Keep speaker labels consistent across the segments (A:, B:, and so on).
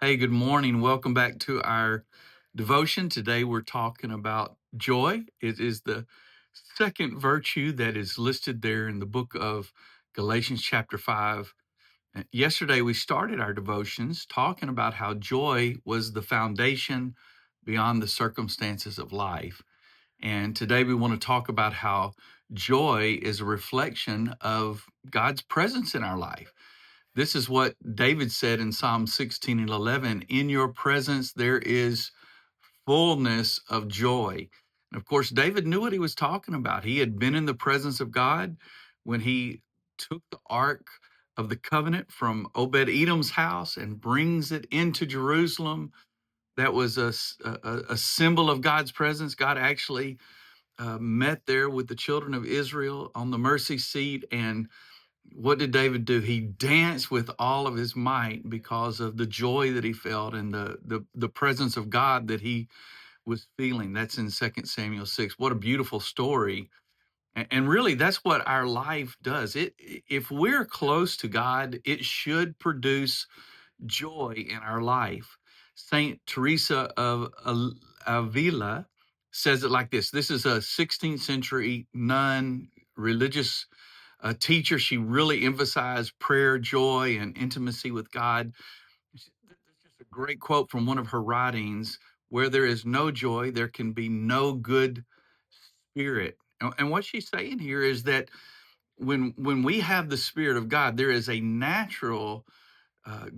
A: Hey, good morning. Welcome back to our devotion. Today we're talking about joy. It is the second virtue that is listed there in the book of Galatians, chapter 5. Yesterday we started our devotions talking about how joy was the foundation beyond the circumstances of life. And today we want to talk about how joy is a reflection of God's presence in our life. This is what David said in Psalm 16 and 11. In your presence, there is fullness of joy. And of course, David knew what he was talking about. He had been in the presence of God when he took the ark of the covenant from Obed Edom's house and brings it into Jerusalem. That was a symbol of God's presence. God actually met there with the children of Israel on the mercy seat, and what did David do? He danced with all of his might because of the joy that he felt and the presence of God that he was feeling. That's in Second Samuel 6. What a beautiful story. And really that's what our life does. If we're close to God, it should produce joy in our life. Saint Teresa of Avila says it like this. This is a 16th century nun, religious teacher. She really emphasized prayer, joy, and intimacy with God. That's just a great quote from one of her writings. Where there is no joy, there can be no good spirit. And what she's saying here is that when we have the Spirit of God, there is a natural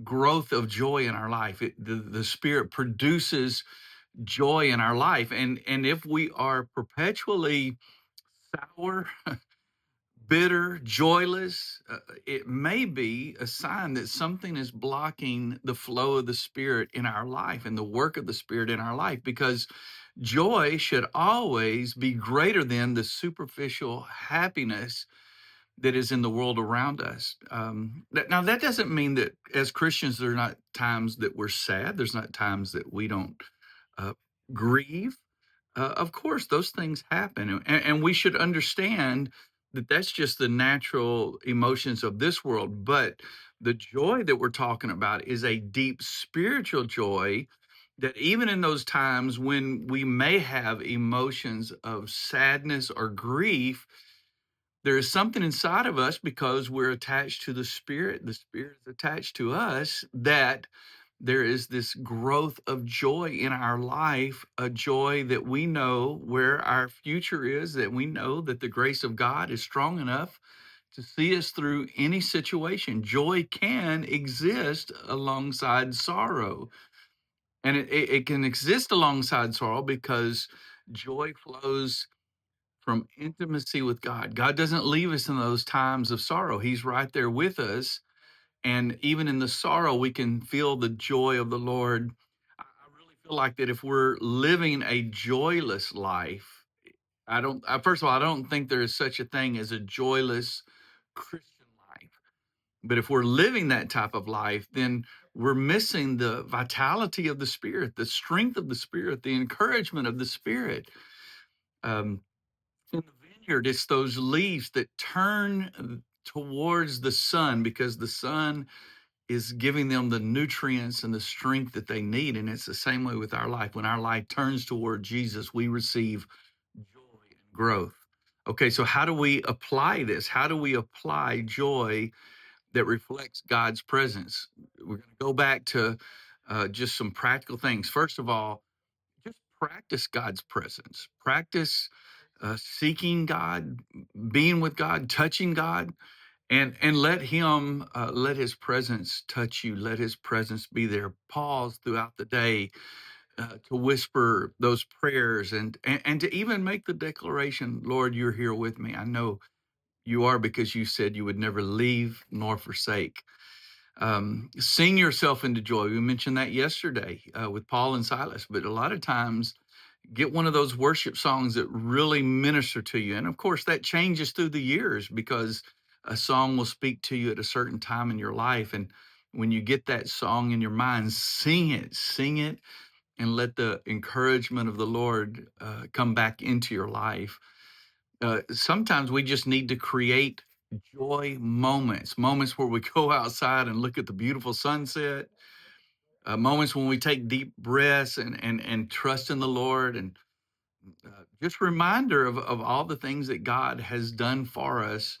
A: growth of joy in our life. The Spirit produces joy in our life, and if we are perpetually sour, bitter, joyless, it may be a sign that something is blocking the flow of the Spirit in our life and the work of the Spirit in our life, because joy should always be greater than the superficial happiness that is in the world around us. Now, that doesn't mean that as Christians, there are not times that we're sad, there's not times that we don't uh, grieve. Of course, those things happen, and we should understand that that's just the natural emotions of this world. But the joy that we're talking about is a deep spiritual joy that even in those times when we may have emotions of sadness or grief, there is something inside of us because we're attached to the Spirit is attached to us, that there is this growth of joy in our life, a joy that we know where our future is, that we know that the grace of God is strong enough to see us through any situation. Joy can exist alongside sorrow, and it can exist alongside sorrow because joy flows from intimacy with God. God doesn't leave us in those times of sorrow. He's right there with us, and even in the sorrow, we can feel the joy of the Lord. I really feel like that if we're living a joyless life, first of all, I don't think there is such a thing as a joyless Christian life. But if we're living that type of life, then we're missing the vitality of the Spirit, the strength of the Spirit, the encouragement of the Spirit. Um, in the vineyard, it's those leaves that turn towards the sun because the sun is giving them the nutrients and the strength that they need. And it's the same way with our life. When our life turns toward Jesus, we receive joy and growth. Okay, so how do we apply this? How do we apply joy that reflects God's presence? We're going to go back to just some practical things. First of all, just practice God's presence. Practice seeking God, being with God, touching God, and let his presence touch you. Let his presence be there. Pause throughout the day to whisper those prayers, and to even make the declaration, Lord, you're here with me. I know you are, because you said you would never leave nor forsake. Sing yourself into joy. We mentioned that yesterday with Paul and Silas, but a lot of times get one of those worship songs that really minister to you. And of course, that changes through the years because a song will speak to you at a certain time in your life. And when you get that song in your mind, sing it, and let the encouragement of the Lord come back into your life. Sometimes we just need to create joy moments, moments where we go outside and look at the beautiful sunset, moments when we take deep breaths and trust in the Lord, and just reminder of all the things that God has done for us,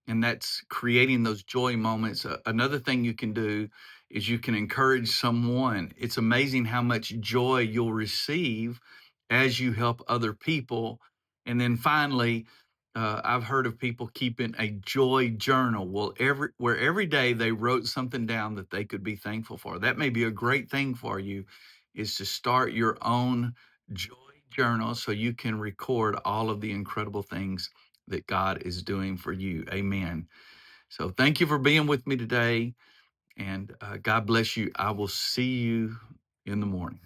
A: and that's creating those joy moments. Another thing you can do is you can encourage someone. It's amazing how much joy you'll receive as you help other people. And then finally, I've heard of people keeping a joy journal. Well, every day they wrote something down that they could be thankful for. That may be a great thing for you, is to start your own joy journal so you can record all of the incredible things that God is doing for you. Amen. So thank you for being with me today, and God bless you. I will see you in the morning.